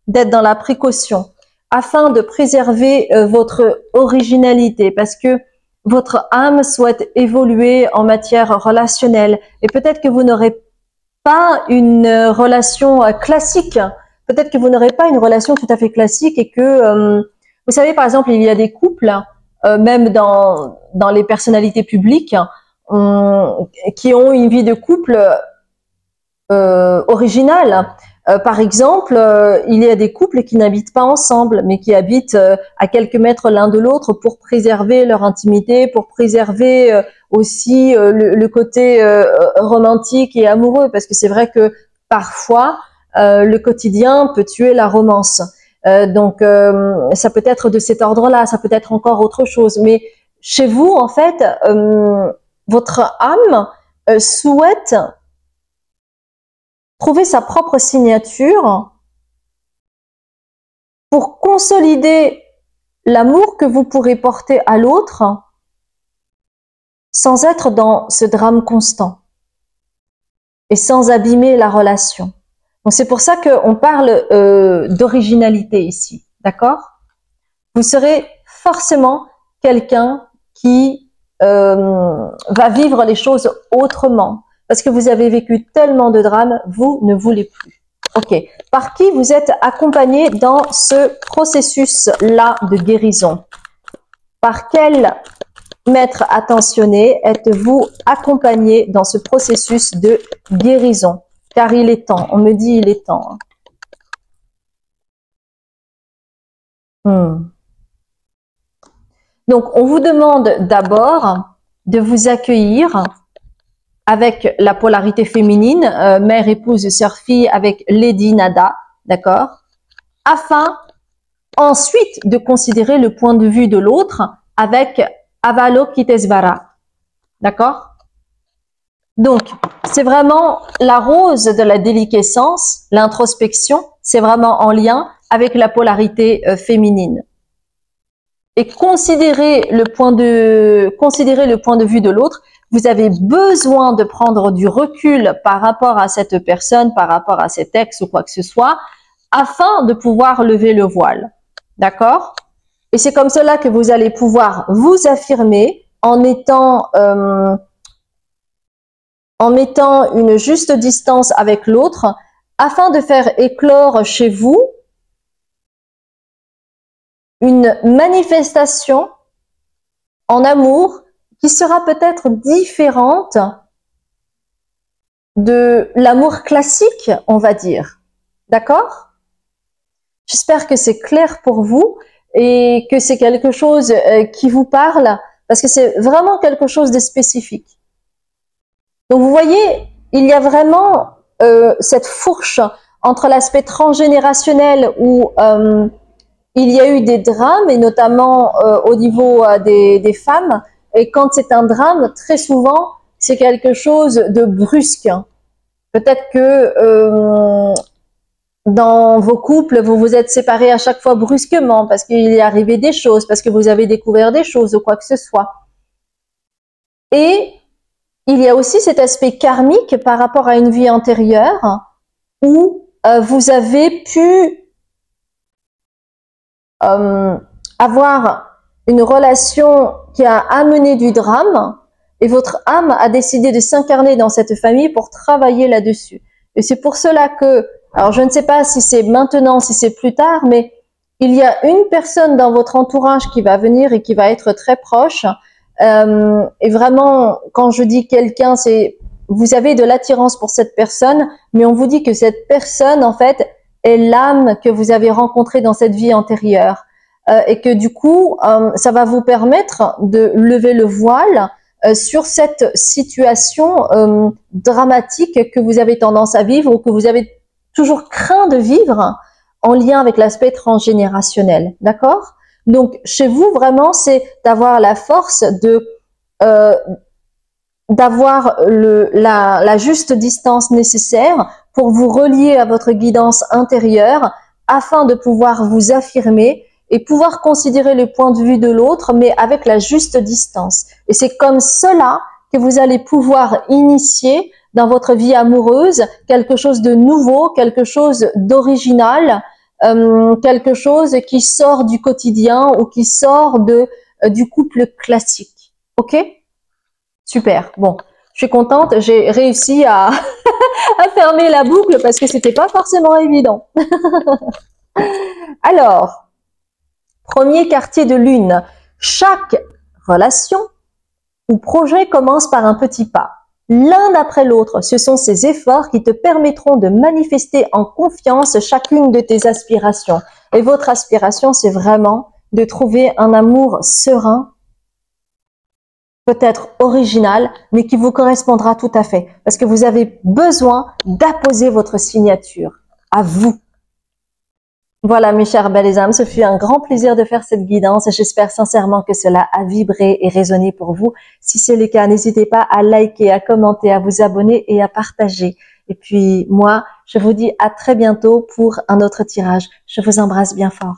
d'être dans la précaution afin de préserver votre originalité parce que votre âme souhaite évoluer en matière relationnelle et peut-être que vous n'aurez pas une relation classique. Peut-être que vous n'aurez pas une relation tout à fait classique et que, vous savez, par exemple, il y a des couples, même dans les personnalités publiques, qui ont une vie de couple originale. Par exemple, il y a des couples qui n'habitent pas ensemble, mais qui habitent à quelques mètres l'un de l'autre pour préserver leur intimité, pour préserver aussi le côté romantique et amoureux, parce que c'est vrai que parfois, le quotidien peut tuer la romance. Donc, ça peut être de cet ordre-là, ça peut être encore autre chose. Mais chez vous, en fait, votre âme souhaite trouver sa propre signature pour consolider l'amour que vous pourrez porter à l'autre sans être dans ce drame constant et sans abîmer la relation. Donc c'est pour ça qu'on parle d'originalité ici, d'accord? Vous serez forcément quelqu'un qui va vivre les choses autrement. Parce que vous avez vécu tellement de drames, vous ne voulez plus. Ok. Par qui vous êtes accompagné dans ce processus-là de guérison? Par quel maître attentionné êtes-vous accompagné dans ce processus de guérison? Car il est temps. On me dit il est temps. Donc, on vous demande d'abord de vous accueillir avec la polarité féminine, mère, épouse, sœur, fille, avec Lady Nada, d'accord? Afin ensuite de considérer le point de vue de l'autre avec Avalokitesvara, d'accord? Donc, c'est vraiment la rose de la déliquescence, l'introspection, c'est vraiment en lien avec la polarité féminine. Et considérer le point de vue de l'autre, vous avez besoin de prendre du recul par rapport à cette personne, par rapport à cet ex ou quoi que ce soit, afin de pouvoir lever le voile. D'accord? Et c'est comme cela que vous allez pouvoir vous affirmer en mettant une juste distance avec l'autre afin de faire éclore chez vous une manifestation en amour qui sera peut-être différente de l'amour classique, on va dire. D'accord? J'espère que c'est clair pour vous et que c'est quelque chose qui vous parle parce que c'est vraiment quelque chose de spécifique. Donc vous voyez, il y a vraiment cette fourche entre l'aspect transgénérationnel où il y a eu des drames, et notamment au niveau des femmes. Et quand c'est un drame, très souvent, c'est quelque chose de brusque. Peut-être que dans vos couples, vous vous êtes séparés à chaque fois brusquement parce qu'il est arrivé des choses, parce que vous avez découvert des choses ou quoi que ce soit. Et il y a aussi cet aspect karmique par rapport à une vie antérieure où vous avez pu avoir une relation qui a amené du drame et votre âme a décidé de s'incarner dans cette famille pour travailler là-dessus. Et c'est pour cela que, alors je ne sais pas si c'est maintenant, si c'est plus tard, mais il y a une personne dans votre entourage qui va venir et qui va être très proche. Et vraiment, quand je dis quelqu'un, c'est vous avez de l'attirance pour cette personne, mais on vous dit que cette personne, en fait, est l'âme que vous avez rencontrée dans cette vie antérieure. Et que du coup, ça va vous permettre de lever le voile sur cette situation dramatique que vous avez tendance à vivre ou que vous avez toujours craint de vivre en lien avec l'aspect transgénérationnel. D'accord? Donc, chez vous, vraiment, c'est d'avoir la force de d'avoir la juste distance nécessaire pour vous relier à votre guidance intérieure afin de pouvoir vous affirmer et pouvoir considérer le point de vue de l'autre, mais avec la juste distance. Et c'est comme cela que vous allez pouvoir initier dans votre vie amoureuse quelque chose de nouveau, quelque chose d'original, quelque chose qui sort du quotidien ou qui sort du couple classique. Ok? Super. Bon, je suis contente. J'ai réussi à fermer la boucle parce que c'était pas forcément évident. Alors, premier quartier de lune. Chaque relation ou projet commence par un petit pas. L'un après l'autre, ce sont ces efforts qui te permettront de manifester en confiance chacune de tes aspirations. Et votre aspiration, c'est vraiment de trouver un amour serein, peut-être original, mais qui vous correspondra tout à fait. Parce que vous avez besoin d'apposer votre signature à vous. Voilà, mes chères belles âmes, ce fut un grand plaisir de faire cette guidance et j'espère sincèrement que cela a vibré et résonné pour vous. Si c'est le cas, n'hésitez pas à liker, à commenter, à vous abonner et à partager. Et puis, moi, je vous dis à très bientôt pour un autre tirage. Je vous embrasse bien fort.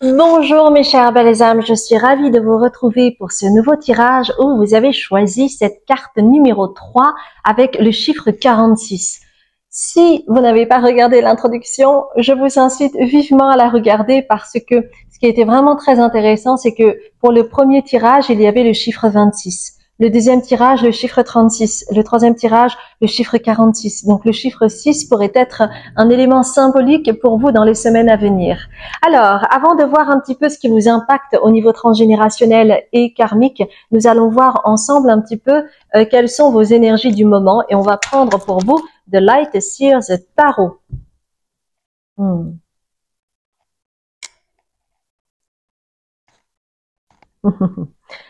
Bonjour mes chères belles âmes, je suis ravie de vous retrouver pour ce nouveau tirage où vous avez choisi cette carte numéro 3 avec le chiffre 46. Si vous n'avez pas regardé l'introduction, je vous incite vivement à la regarder parce que ce qui était vraiment très intéressant, c'est que pour le premier tirage, il y avait le chiffre 26. Le deuxième tirage, le chiffre 36. Le troisième tirage, le chiffre 46. Donc le chiffre 6 pourrait être un élément symbolique pour vous dans les semaines à venir. Alors, avant de voir un petit peu ce qui vous impacte au niveau transgénérationnel et karmique, nous allons voir ensemble un petit peu quelles sont vos énergies du moment et on va prendre pour vous The Light Seers Tarot.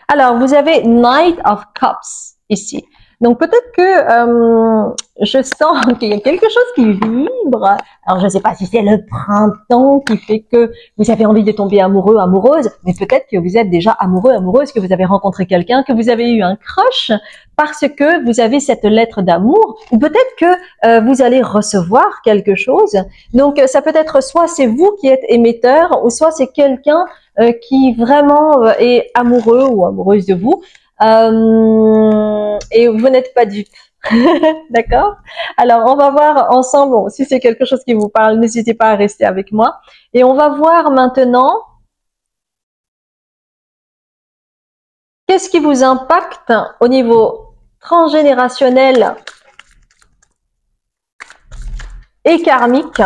Alors, vous avez Knight of Cups ici. Donc peut-être que je sens qu'il y a quelque chose qui vibre. Alors je ne sais pas si c'est le printemps qui fait que vous avez envie de tomber amoureux, amoureuse, mais peut-être que vous êtes déjà amoureux, amoureuse, que vous avez rencontré quelqu'un, que vous avez eu un crush parce que vous avez cette lettre d'amour, ou peut-être que vous allez recevoir quelque chose. Donc ça peut être soit c'est vous qui êtes émetteur, ou soit c'est quelqu'un qui vraiment est amoureux ou amoureuse de vous. Et vous n'êtes pas dupe. D'accord? Alors, on va voir ensemble, bon, si c'est quelque chose qui vous parle, n'hésitez pas à rester avec moi. Et on va voir maintenant qu'est-ce qui vous impacte au niveau transgénérationnel et karmique.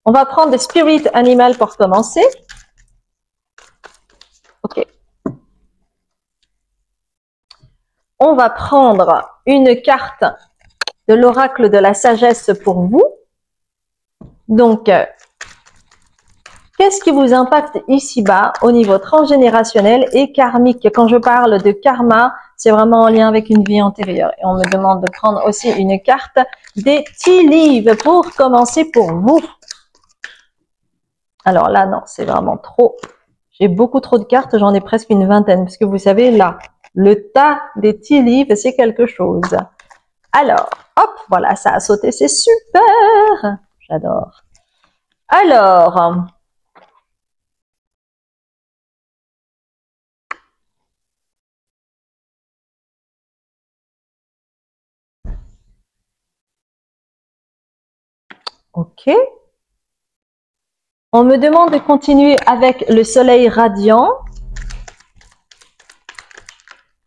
On va prendre des spirit animal pour commencer. Ok. On va prendre une carte de l'oracle de la sagesse pour vous. Donc, qu'est-ce qui vous impacte ici-bas au niveau transgénérationnel et karmique? Quand je parle de karma, c'est vraiment en lien avec une vie antérieure. Et on me demande de prendre aussi une carte des tea leaves pour commencer pour vous. Alors là, non, c'est vraiment trop. J'ai beaucoup trop de cartes, j'en ai presque une vingtaine. Parce que vous savez, là, le tas des tea leaves, c'est quelque chose. Alors, hop, voilà, ça a sauté, c'est super. J'adore. Alors, ok. On me demande de continuer avec le soleil radiant.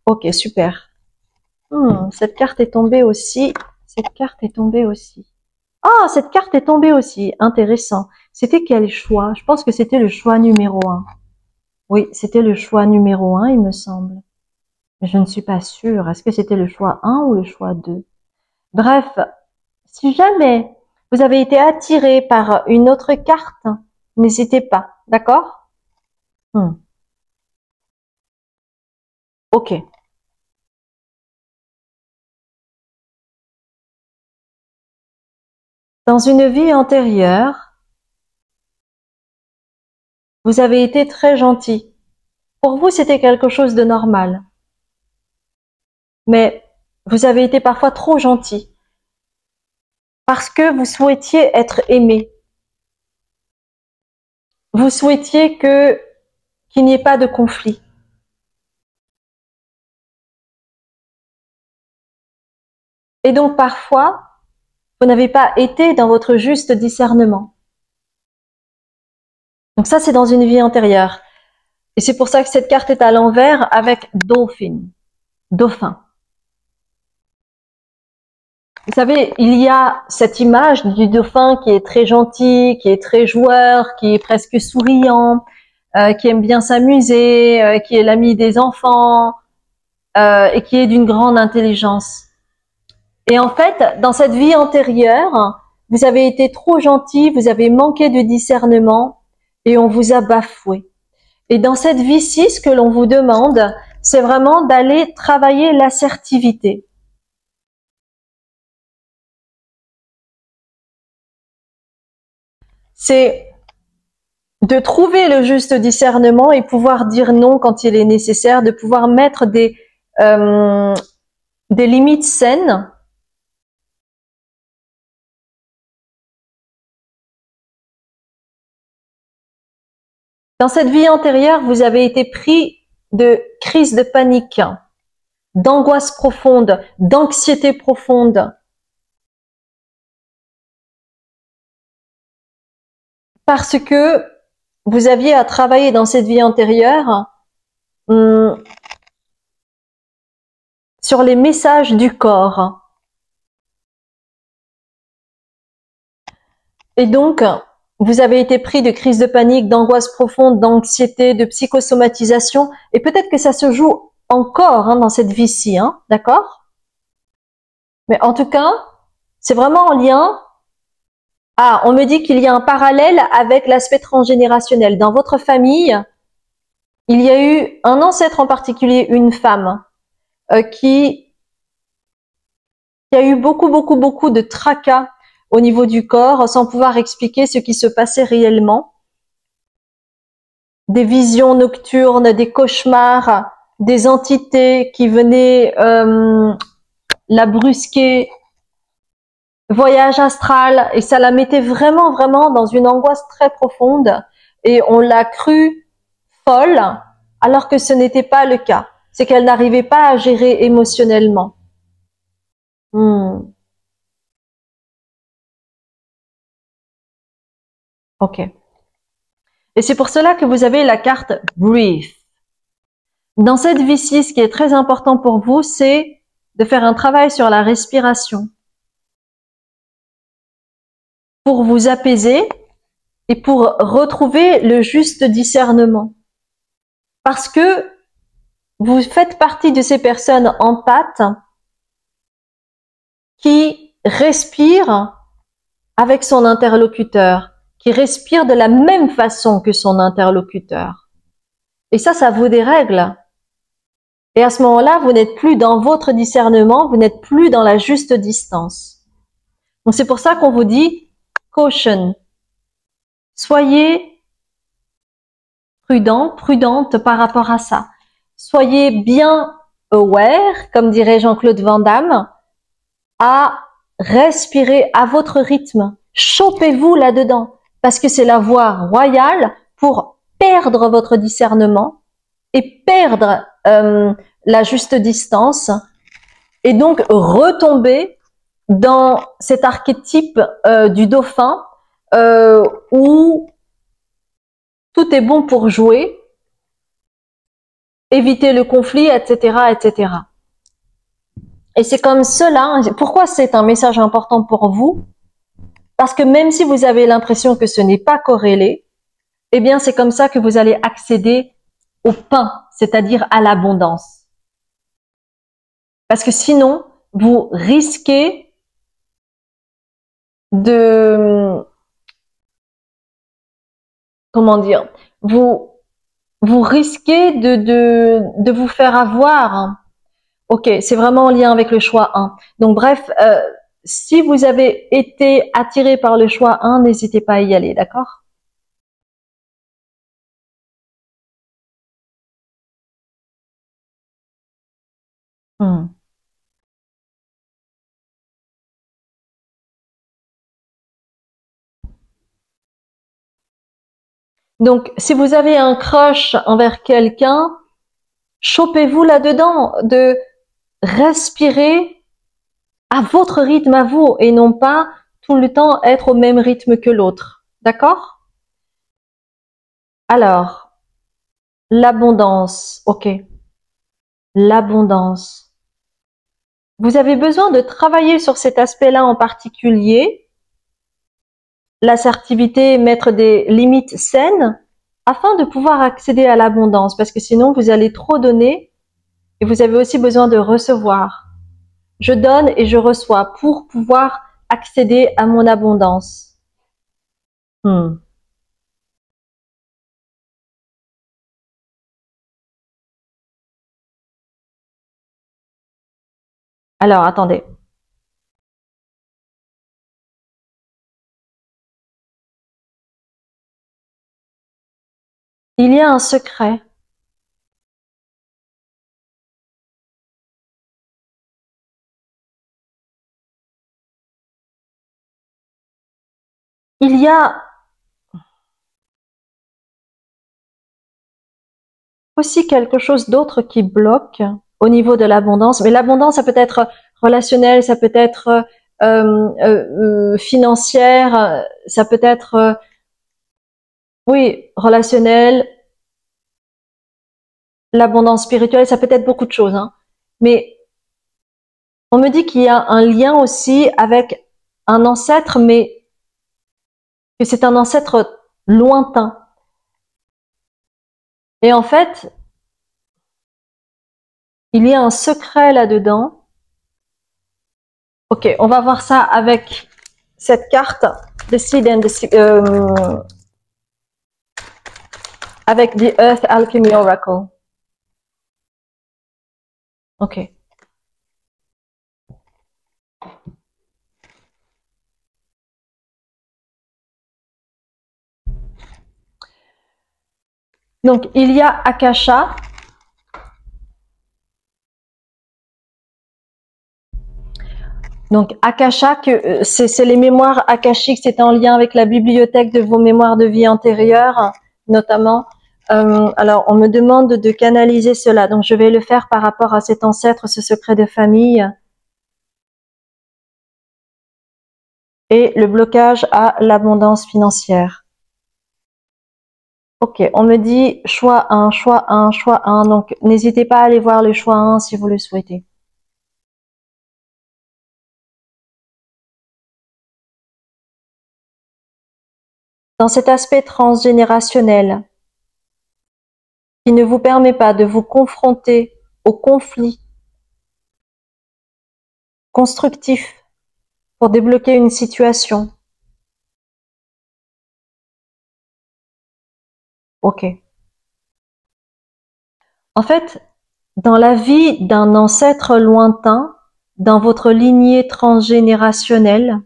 Ok, super. Cette carte est tombée aussi. Cette carte est tombée aussi. Ah, cette carte est tombée aussi. Intéressant. C'était quel choix? Je pense que c'était le choix numéro 1. Oui, c'était le choix numéro 1, il me semble. Mais je ne suis pas sûre. Est-ce que c'était le choix 1 ou le choix 2? Bref, si jamais vous avez été attiré par une autre carte, n'hésitez pas. D'accord? Ok. Dans une vie antérieure, vous avez été très gentil. Pour vous, c'était quelque chose de normal. Mais vous avez été parfois trop gentil. Parce que vous souhaitiez être aimé. Vous souhaitiez qu'il n'y ait pas de conflit. Et donc parfois, vous n'avez pas été dans votre juste discernement. Donc ça, c'est dans une vie antérieure. Et c'est pour ça que cette carte est à l'envers avec Dauphin. Dauphin. Vous savez, il y a cette image du dauphin qui est très gentil, qui est très joueur, qui est presque souriant, qui aime bien s'amuser, qui est l'ami des enfants et qui est d'une grande intelligence. Et en fait, dans cette vie antérieure, vous avez été trop gentil, vous avez manqué de discernement et on vous a bafoué. Et dans cette vie-ci, ce que l'on vous demande, c'est vraiment d'aller travailler l'assertivité. C'est de trouver le juste discernement et pouvoir dire non quand il est nécessaire, de pouvoir mettre des limites saines. Dans cette vie antérieure, vous avez été pris de crises de panique, d'angoisse profonde, d'anxiété profonde. Parce que vous aviez à travailler dans cette vie antérieure sur les messages du corps. Et donc, vous avez été pris de crises de panique, d'angoisse profonde, d'anxiété, de psychosomatisation. Et peut-être que ça se joue encore dans cette vie-ci, d'accord? Mais en tout cas, c'est vraiment en lien. Ah, on me dit qu'il y a un parallèle avec l'aspect transgénérationnel. Dans votre famille, il y a eu un ancêtre en particulier, une femme, qui Il y a eu beaucoup de tracas au niveau du corps sans pouvoir expliquer ce qui se passait réellement. Des visions nocturnes, des cauchemars, des entités qui venaient la brusquer, voyage astral, et ça la mettait vraiment dans une angoisse très profonde, et on l'a crue folle alors que ce n'était pas le cas. C'est qu'elle n'arrivait pas à gérer émotionnellement. Ok. Et c'est pour cela que vous avez la carte Breathe. Dans cette vie-ci, ce qui est très important pour vous, c'est de faire un travail sur la respiration pour vous apaiser et pour retrouver le juste discernement. Parce que vous faites partie de ces personnes empathes qui respirent avec son interlocuteur, qui respirent de la même façon que son interlocuteur. Et ça vous dérègle. Et à ce moment-là, vous n'êtes plus dans votre discernement, vous n'êtes plus dans la juste distance. Donc c'est pour ça qu'on vous dit caution. Soyez prudent, prudente par rapport à ça. Soyez bien aware, comme dirait Jean-Claude Van Damme, à respirer à votre rythme. Chopez-vous là-dedans, parce que c'est la voie royale pour perdre votre discernement et perdre la juste distance, et donc retomber dans cet archétype du dauphin où tout est bon pour jouer, éviter le conflit, etc., etc. Et c'est comme cela. Pourquoi c'est un message important pour vous? Parce que même si vous avez l'impression que ce n'est pas corrélé, eh bien c'est comme ça que vous allez accéder au pain, c'est-à-dire à l'abondance. Parce que sinon, vous risquez de, comment dire, vous risquez de vous faire avoir. Ok, c'est vraiment en lien avec le choix 1. Donc bref, si vous avez été attiré par le choix 1, n'hésitez pas à y aller, d'accord? Donc, si vous avez un crush envers quelqu'un, chopez-vous là-dedans, de respirer à votre rythme à vous et non pas tout le temps être au même rythme que l'autre. D'accord? Alors, l'abondance, ok. L'abondance. Vous avez besoin de travailler sur cet aspect-là en particulier, l'assertivité, mettre des limites saines, afin de pouvoir accéder à l'abondance, parce que sinon vous allez trop donner et vous avez aussi besoin de recevoir. Je donne et je reçois pour pouvoir accéder à mon abondance. Alors, attendez. Il y a un secret. Il y a aussi quelque chose d'autre qui bloque au niveau de l'abondance. Mais l'abondance, ça peut être relationnel, ça peut être financière, ça peut être, oui, relationnel, l'abondance spirituelle, ça peut être beaucoup de choses. Hein. Mais on me dit qu'il y a un lien aussi avec un ancêtre, mais que c'est un ancêtre lointain. Et en fait, il y a un secret là-dedans. Ok, on va voir ça avec cette carte, The Seed and avec The Earth Alchemy Oracle. Ok. Donc, il y a Akasha. Donc, Akasha, c'est les mémoires akashiques, c'est en lien avec la bibliothèque de vos mémoires de vie antérieures, notamment. Alors, on me demande de canaliser cela, donc je vais le faire par rapport à cet ancêtre, ce secret de famille. Et le blocage à l'abondance financière. Ok, on me dit choix 1, choix 1, choix 1, donc n'hésitez pas à aller voir le choix 1 si vous le souhaitez. Dans cet aspect transgénérationnel, qui ne vous permet pas de vous confronter au conflit constructif pour débloquer une situation. Ok. En fait, dans la vie d'un ancêtre lointain, dans votre lignée transgénérationnelle,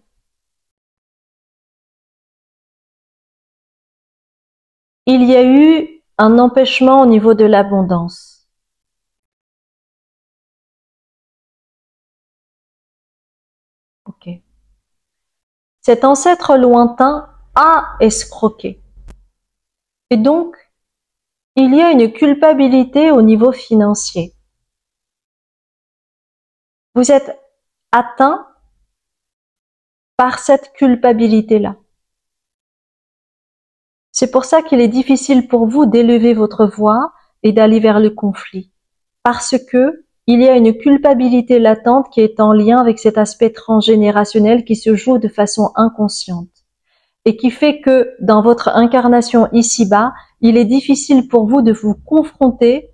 il y a eu un empêchement au niveau de l'abondance. Ok. Cet ancêtre lointain a escroqué. Et donc, il y a une culpabilité au niveau financier. Vous êtes atteint par cette culpabilité-là. C'est pour ça qu'il est difficile pour vous d'élever votre voix et d'aller vers le conflit. Parce que il y a une culpabilité latente qui est en lien avec cet aspect transgénérationnel qui se joue de façon inconsciente. Et qui fait que dans votre incarnation ici-bas, il est difficile pour vous de vous confronter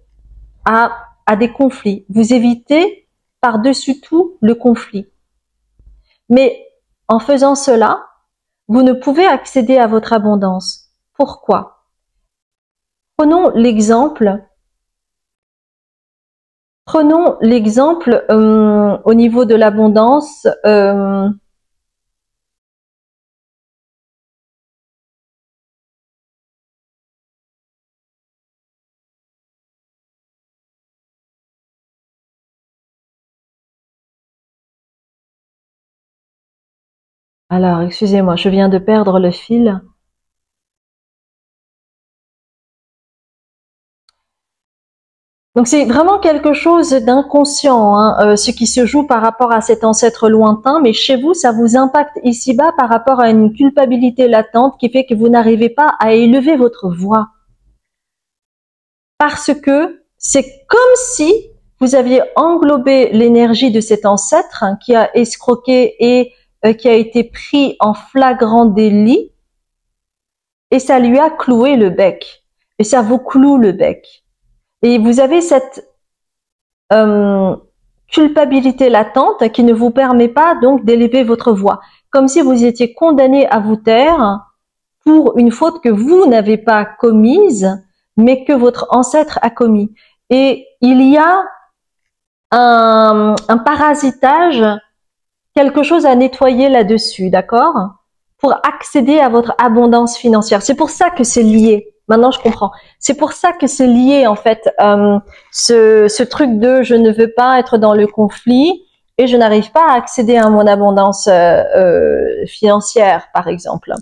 à des conflits. Vous évitez par-dessus tout le conflit. Mais en faisant cela, vous ne pouvez accéder à votre abondance. Pourquoi? Prenons l'exemple au niveau de l'abondance. Alors, excusez-moi, je viens de perdre le fil. Donc c'est vraiment quelque chose d'inconscient, hein, ce qui se joue par rapport à cet ancêtre lointain, mais chez vous, ça vous impacte ici-bas par rapport à une culpabilité latente qui fait que vous n'arrivez pas à élever votre voix. Parce que c'est comme si vous aviez englobé l'énergie de cet ancêtre qui a escroqué et qui a été pris en flagrant délit, et ça lui a cloué le bec. Et ça vous cloue le bec. Et vous avez cette culpabilité latente qui ne vous permet pas donc d'élever votre voix. Comme si vous étiez condamné à vous taire pour une faute que vous n'avez pas commise, mais que votre ancêtre a commis. Et il y a un parasitage, quelque chose à nettoyer là-dessus, d'accord? Pour accéder à votre abondance financière. C'est pour ça que c'est lié. Maintenant, je comprends. C'est pour ça que c'est lié, en fait, ce truc de je ne veux pas être dans le conflit et je n'arrive pas à accéder à mon abondance financière, par exemple.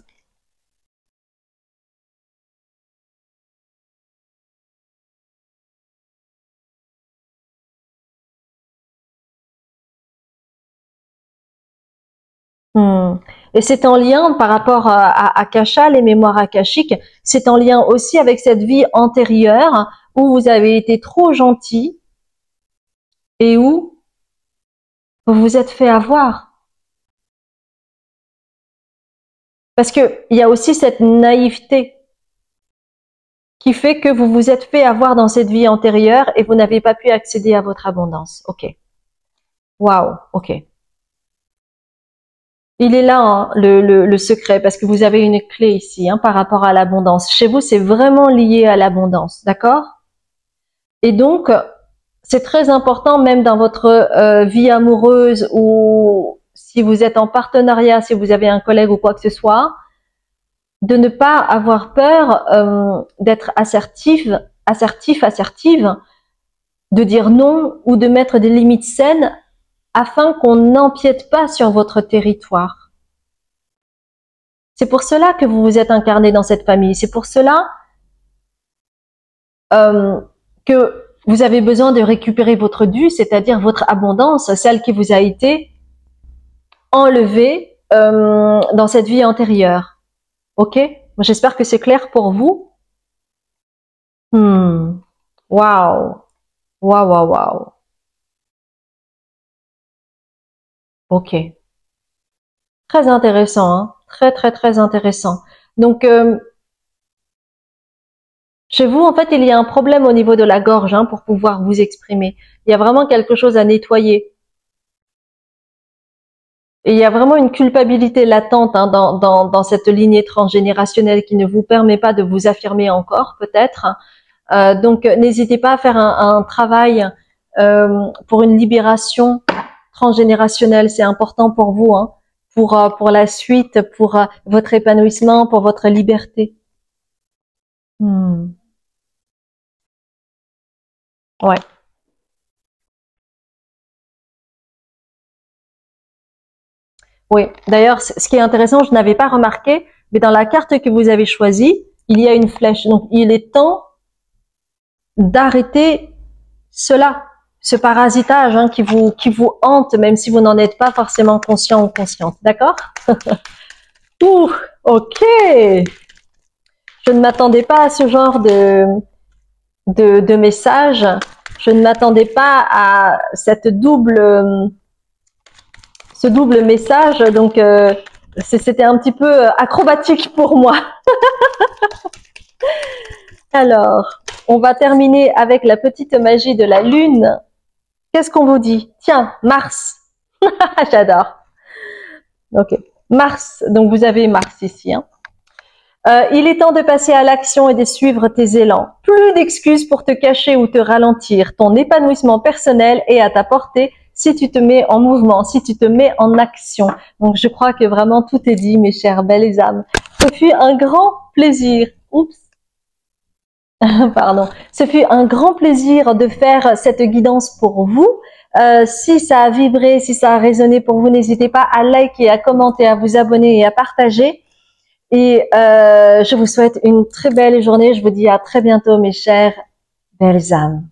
Et c'est en lien par rapport à Akasha, les mémoires akashiques, c'est en lien aussi avec cette vie antérieure où vous avez été trop gentil et où vous vous êtes fait avoir. Parce que il y a aussi cette naïveté qui fait que vous vous êtes fait avoir dans cette vie antérieure et vous n'avez pas pu accéder à votre abondance. Ok. Waouh. Ok. Il est là, hein, le secret, parce que vous avez une clé ici par rapport à l'abondance. Chez vous, c'est vraiment lié à l'abondance, d'accord? Et donc, c'est très important, même dans votre vie amoureuse ou si vous êtes en partenariat, si vous avez un collègue ou quoi que ce soit, de ne pas avoir peur d'être assertive, de dire non ou de mettre des limites saines afin qu'on n'empiète pas sur votre territoire. C'est pour cela que vous vous êtes incarné dans cette famille. C'est pour cela que vous avez besoin de récupérer votre dû, c'est-à-dire votre abondance, celle qui vous a été enlevée dans cette vie antérieure. Ok? J'espère que c'est clair pour vous. Waouh! Waouh, waouh, waouh. Ok. Très intéressant, hein? Très, très, très intéressant. Donc, chez vous, en fait, il y a un problème au niveau de la gorge hein, pour pouvoir vous exprimer. Il y a vraiment quelque chose à nettoyer. Et il y a vraiment une culpabilité latente hein, dans cette lignée transgénérationnelle qui ne vous permet pas de vous affirmer encore, peut-être. Donc, n'hésitez pas à faire un travail pour une libération transgénérationnelle. C'est important pour vous, hein, pour la suite, pour votre épanouissement, pour votre liberté. Ouais. Oui. D'ailleurs, ce qui est intéressant, je n'avais pas remarqué, mais dans la carte que vous avez choisie, il y a une flèche. Donc, il est temps d'arrêter cela, ce parasitage hein, qui vous hante, même si vous n'en êtes pas forcément conscient ou consciente. D'accord? Ouh, ok. Je ne m'attendais pas à ce genre de message. Je ne m'attendais pas à ce double message. Donc, c'était un petit peu acrobatique pour moi. Alors, on va terminer avec la petite magie de la lune. Qu'est-ce qu'on vous dit? Tiens, Mars. J'adore. Ok. Mars. Donc, vous avez Mars ici. Hein. Il est temps de passer à l'action et de suivre tes élans. Plus d'excuses pour te cacher ou te ralentir. Ton épanouissement personnel est à ta portée si tu te mets en mouvement, si tu te mets en action. Donc, je crois que vraiment tout est dit, mes chères belles âmes. Ce fut un grand plaisir. Oups. Pardon. Ce fut un grand plaisir de faire cette guidance pour vous. Si ça a vibré, si ça a résonné pour vous, n'hésitez pas à liker, à commenter, à vous abonner et à partager. Et je vous souhaite une très belle journée. Je vous dis à très bientôt, mes chères belles âmes.